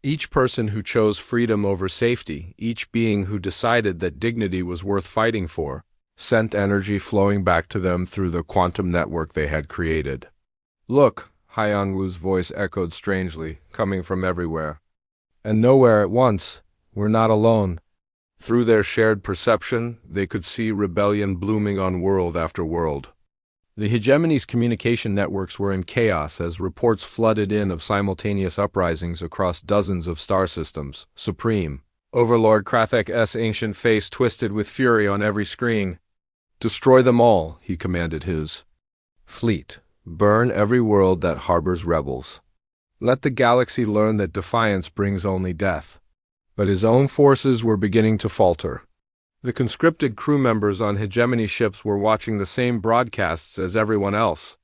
Each person who chose freedom over safety, each being who decided that dignity was worth fighting for, sent energy flowing back to them through the quantum network they had created. Look, Hyun Woo's voice echoed strangely, coming from everywhere. And nowhere at once. We're not alone. Through their shared perception, they could see rebellion blooming on world after world. The hegemony's communication networks were in chaos as reports flooded in of simultaneous uprisings across dozens of star systems. Supreme Overlord Krathek's ancient face twisted with fury on every screen. Destroy them all, he commanded his fleet. Burn every world that harbors rebels. Let the galaxy learn that defiance brings only death. But his own forces were beginning to falter. The conscripted crew members on hegemony ships were watching the same broadcasts as everyone else.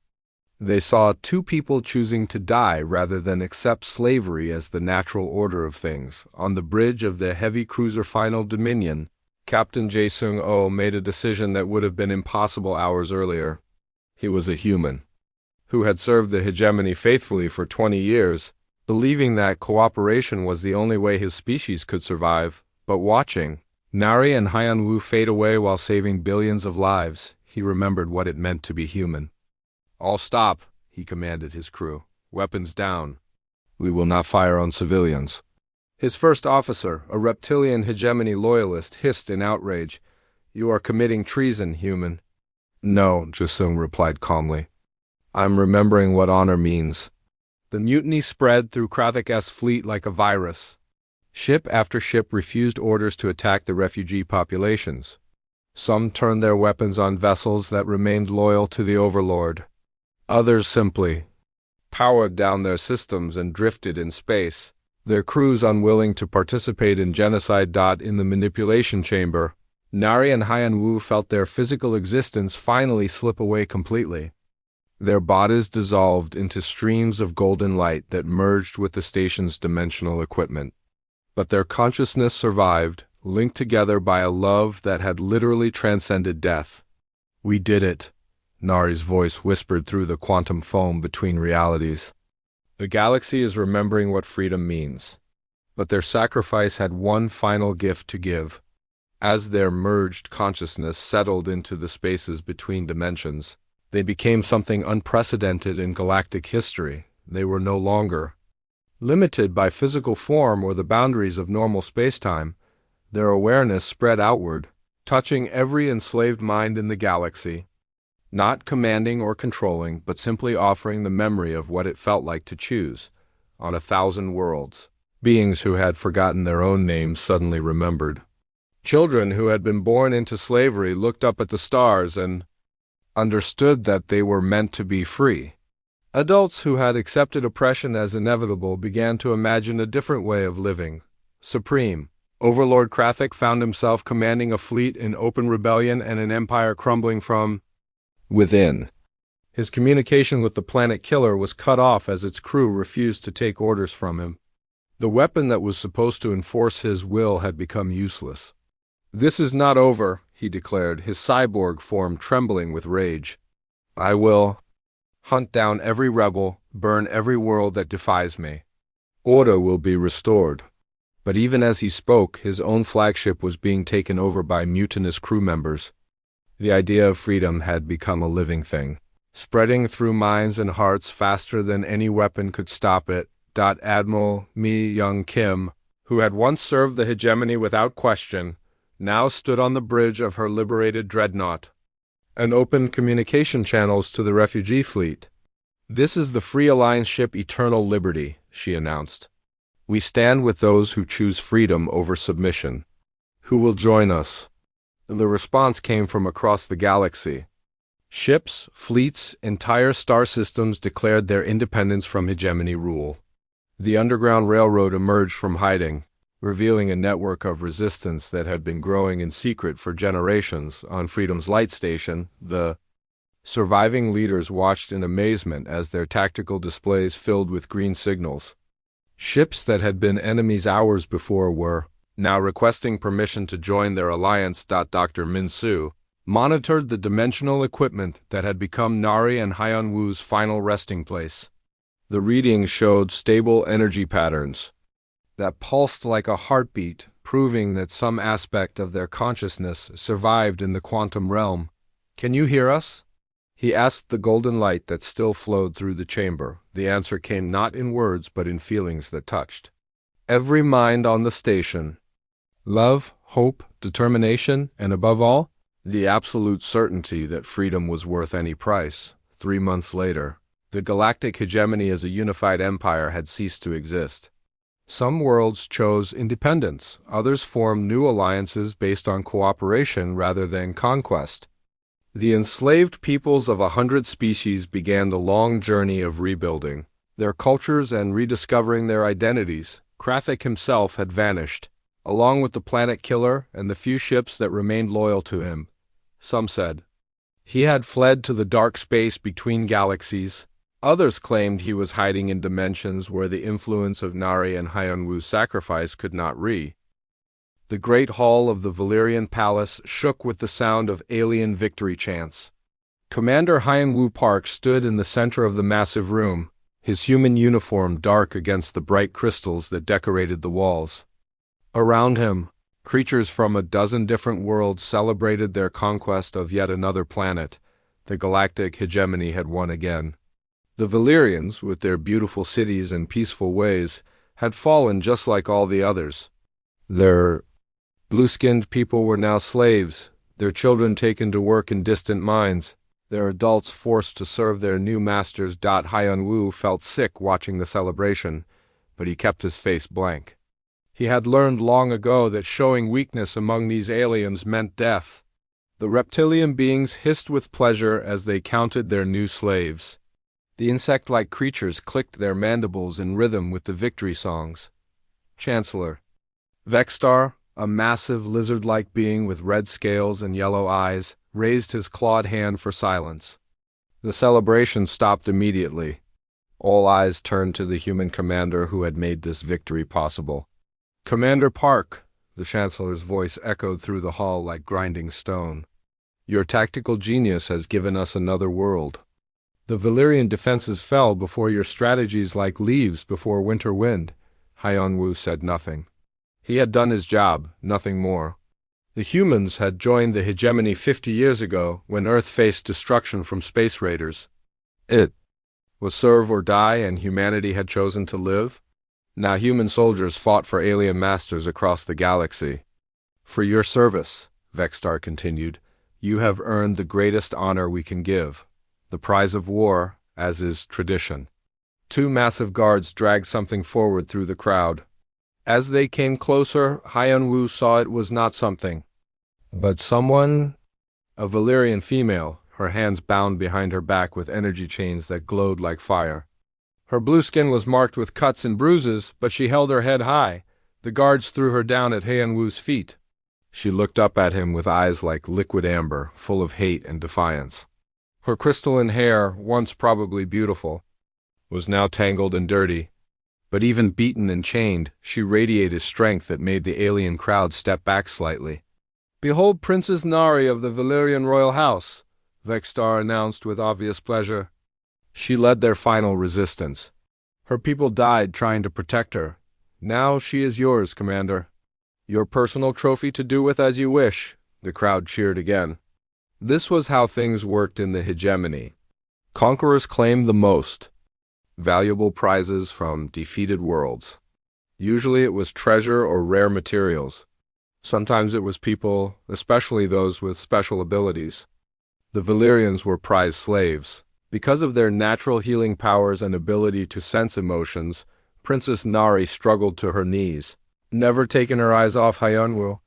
They saw two people choosing to die rather than accept slavery as the natural order of things. On the bridge of the heavy cruiser Final Dominion, Captain Jae-Sung-oh made a decision that would have been impossible hours earlier. He was a human who had served the hegemony faithfully for 20 years, believing that cooperation was the only way his species could survive. But watching Nari and Hyun Woo fade away while saving billions of lives, he remembered what it meant to be human. All stop, he commanded his crew. Weapons down. We will not fire on civilians. His first officer, a reptilian hegemony loyalist, hissed in outrage. You are committing treason, human. No, Jae-Sung replied calmly. I'm remembering what honor means. The mutiny spread through Krathek's fleet like a virus. Ship after ship refused orders to attack the refugee populations. Some turned their weapons on vessels that remained loyal to the Overlord. Others simply powered down their systems and drifted in space, their crews unwilling to participate in genocide. In the manipulation chamber, Nari and Hyun Woo felt their physical existence finally slip away completely. Their bodies dissolved into streams of golden light that merged with the station's dimensional equipment. But their consciousness survived, linked together by a love that had literally transcended death. We did it, Nari's voice whispered through the quantum foam between realities. The galaxy is remembering what freedom means. But their sacrifice had one final gift to give. As their merged consciousness settled into the spaces between dimensions, they became something unprecedented in galactic history. They were no longer limited by physical form or the boundaries of normal spacetime. Their awareness spread outward, touching every enslaved mind in the galaxy. Not commanding or controlling, but simply offering the memory of what it felt like to choose. On 1,000 worlds, beings who had forgotten their own names suddenly remembered. Children who had been born into slavery looked up at the stars and understood that they were meant to be free. Adults who had accepted oppression as inevitable began to imagine a different way of living. Supreme Overlord Krathek found himself commanding a fleet in open rebellion and an empire crumbling from within. His communication with the planet killer was cut off as its crew refused to take orders from him. The weapon that was supposed to enforce his will had become useless. This is not over, he declared, his cyborg form trembling with rage. I will hunt down every rebel, burn every world that defies me. Order will be restored. But even as he spoke, his own flagship was being taken over by mutinous crew members. The idea of freedom had become a living thing. spreading through minds and hearts faster than any weapon could stop it. Admiral Mi Young Kim, who had once served the hegemony without question, now stood on the bridge of her liberated dreadnought and opened communication channels to the refugee fleet. "This is the Free Alliance ship Eternal Liberty," she announced. "We stand with those who choose freedom over submission. Who will join us?" The response came from across the galaxy. Ships, fleets, entire star systems declared their independence from hegemony rule. The Underground Railroad emerged from hiding, revealing a network of resistance that had been growing in secret for generations. On Freedom's light station, the surviving leaders watched in amazement as their tactical displays filled with green signals. Ships that had been enemies hours before were now requesting permission to join their alliance. Dr. Min-Soo monitored the dimensional equipment that had become Nari and Hyun-Woo's final resting place. The readings showed stable energy patterns that pulsed like a heartbeat, proving that some aspect of their consciousness survived in the quantum realm. "Can you hear us?" he asked the golden light that still flowed through the chamber. The answer came not in words but in feelings that touched every mind on the station. Love, hope, determination, and above all, the absolute certainty that freedom was worth any price. 3 months later, the galactic hegemony as a unified empire had ceased to exist. Some worlds chose independence, others formed new alliances based on cooperation rather than conquest. The enslaved peoples of 100 species began the long journey of rebuilding their cultures and rediscovering their identities. Krathik himself had vanished, along with the planet killer and the few ships that remained loyal to him. Some said he had fled to the dark space between galaxies. Others claimed he was hiding in dimensions where the influence of Nari and Hyun-Woo's sacrifice could not reach. The great hall of the Valyrian palace shook with the sound of alien victory chants. Commander Hyun-Woo Park stood in the center of the massive room, his human uniform dark against the bright crystals that decorated the walls. Around him, creatures from a dozen different worlds celebrated their conquest of yet another planet. The galactic hegemony had won again. The Valyrians, with their beautiful cities and peaceful ways, had fallen just like all the others. Their blue-skinned people were now slaves, their children taken to work in distant mines, their adults forced to serve their new masters. Hyun-Woo felt sick watching the celebration, but he kept his face blank. He had learned long ago that showing weakness among these aliens meant death. The reptilian beings hissed with pleasure as they counted their new slaves. The insect-like creatures clicked their mandibles in rhythm with the victory songs. Chancellor Vexstar, a massive lizard-like being with red scales and yellow eyes, raised his clawed hand for silence. The celebration stopped immediately. All eyes turned to the human commander who had made this victory possible. "Commander Park," the Chancellor's voice echoed through the hall like grinding stone. "Your tactical genius has given us another world. The Valyrian defenses fell before your strategies like leaves before winter wind." Hyun-Woo said nothing. He had done his job, nothing more. The humans had joined the hegemony 50 years ago when Earth faced destruction from space raiders. It was serve or die, and humanity had chosen to live. Now human soldiers fought for alien masters across the galaxy. "For your service," Vexstar continued, "you have earned the greatest honor we can give, the prize of war, as is tradition." 2 massive guards dragged something forward through the crowd. As they came closer, Hyun-Woo saw it was not something, but someone. A Valyrian female, her hands bound behind her back with energy chains that glowed like fire. Her blue skin was marked with cuts and bruises, but she held her head high. The guards threw her down at Hyun-Woo's feet. She looked up at him with eyes like liquid amber, full of hate and defiance. Her crystalline hair, once probably beautiful, was now tangled and dirty. But even beaten and chained, she radiated strength that made the alien crowd step back slightly. "Behold Princess Nari of the Valyrian royal house," Vexstar announced with obvious pleasure. She led their final resistance. Her people died trying to protect her. Now she is yours, Commander. Your personal trophy to do with as you wish. The crowd cheered again. This was how things worked in the hegemony. Conquerors claimed the most valuable prizes from defeated worlds. Usually it was treasure or rare materials. Sometimes it was people, especially those with special abilities. The Valyrians were prized slaves. Because of their natural healing powers and ability to sense emotions, Princess Nari struggled to her knees, never taking her eyes off Hyunwoo.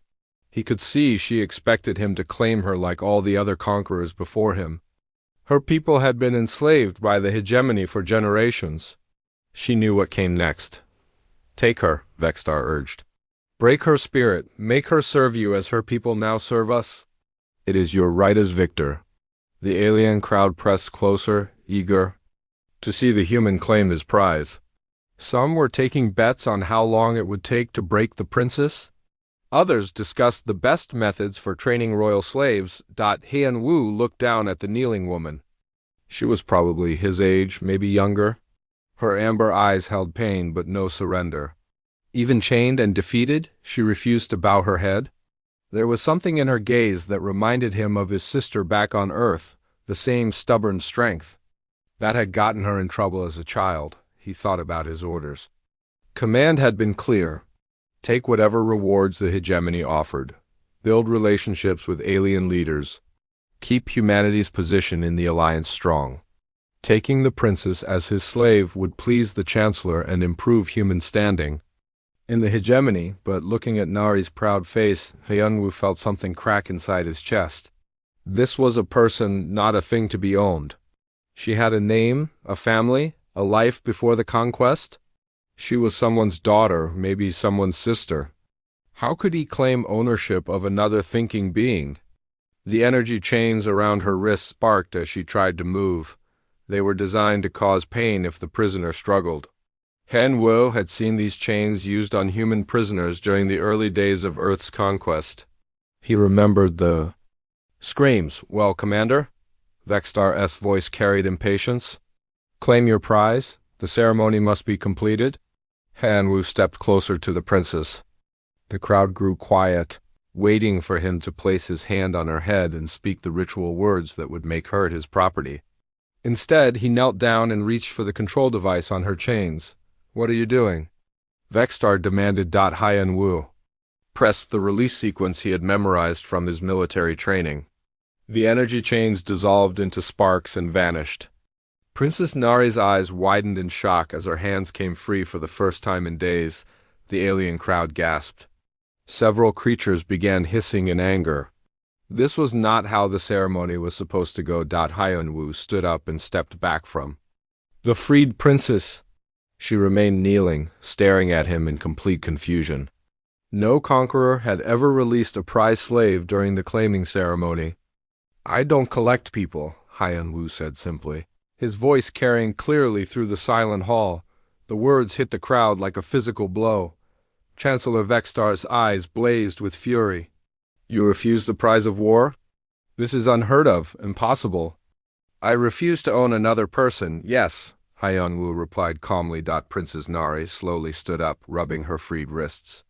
He could see she expected him to claim her like all the other conquerors before him. Her people had been enslaved by the hegemony for generations. She knew what came next. Take her, Vextar urged. Break her spirit, make her serve you as her people now serve us. It is your right as victor. The alien crowd pressed closer, eager to see the human claim his prize. Some were taking bets on how long it would take to break the princess. Others discussed the best methods for training royal slaves. Hyunwoo looked down at the kneeling woman. She was probably his age, maybe younger. Her amber eyes held pain but no surrender. Even chained and defeated, she refused to bow her head. There was something in her gaze that reminded him of his sister back on Earth, the same stubborn strength. That had gotten her in trouble as a child. He thought about his orders. Command had been clear. Take whatever rewards the hegemony offered. Build relationships with alien leaders. Keep humanity's position in the alliance strong. Taking the princess as his slave would please the chancellor and improve human standing. In the hegemony, but looking at Nari's proud face, Hyunwoo felt something crack inside his chest. This was a person, not a thing to be owned. She had a name, a family, a life before the conquest. She was someone's daughter, maybe someone's sister. How could he claim ownership of another thinking being? The energy chains around her wrists sparked as she tried to move. They were designed to cause pain if the prisoner struggled. Hyunwoo had seen these chains used on human prisoners during the early days of Earth's conquest. He remembered the screams. Well, Commander? Vextar's voice carried impatience. Claim your prize. The ceremony must be completed. Hyunwoo stepped closer to the princess. The crowd grew quiet, waiting for him to place his hand on her head and speak the ritual words that would make her his property. Instead, he knelt down and reached for the control device on her chains. What are you doing? Vextar demanded. Hyunwoo pressed the release sequence he had memorized from his military training. The energy chains dissolved into sparks and vanished. Princess Nari's eyes widened in shock as her hands came free for the first time in days. The alien crowd gasped. Several creatures began hissing in anger. This was not how the ceremony was supposed to go. Hyunwoo stood up and stepped back from the freed princess. She remained kneeling, staring at him in complete confusion. No conqueror had ever released a prize slave during the claiming ceremony. I don't collect people, Hyunwoo said simply, his voice carrying clearly through the silent hall. The words hit the crowd like a physical blow. Chancellor Vextar's eyes blazed with fury. You refuse the prize of war? This is unheard of, impossible. I refuse to own another person, yes, Hyunwoo replied calmly. Princess Nari slowly stood up, rubbing her freed wrists.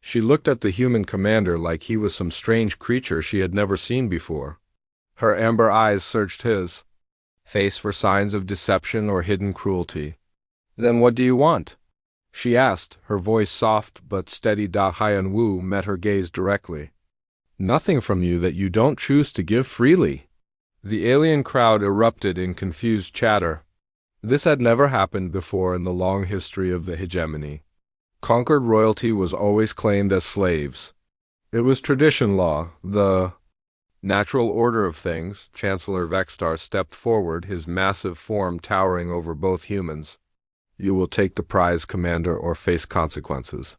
She looked at the human commander like he was some strange creature she had never seen before. Her amber eyes searched his face for signs of deception or hidden cruelty. Then what do you want? She asked, her voice soft but steady. Hyunwoo met her gaze directly. Nothing from you that you don't choose to give freely. The alien crowd erupted in confused chatter. This had never happened before in the long history of the hegemony. Conquered royalty was always claimed as slaves. It was tradition law, the natural order of things. Chancellor Vextar stepped forward, his massive form towering over both humans. You will take the prize, Commander, or face consequences.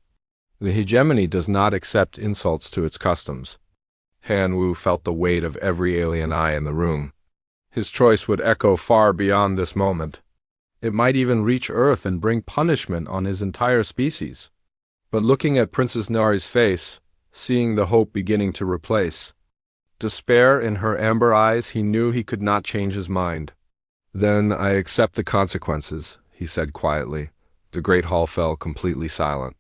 The hegemony does not accept insults to its customs. Hyunwoo felt the weight of every alien eye in the room. His choice would echo far beyond this moment. It might even reach Earth and bring punishment on his entire species. But looking at Princess Nari's face, seeing the hope beginning to replace despair in her amber eyes, he knew he could not change his mind. Then I accept the consequences, he said quietly. The great hall fell completely silent.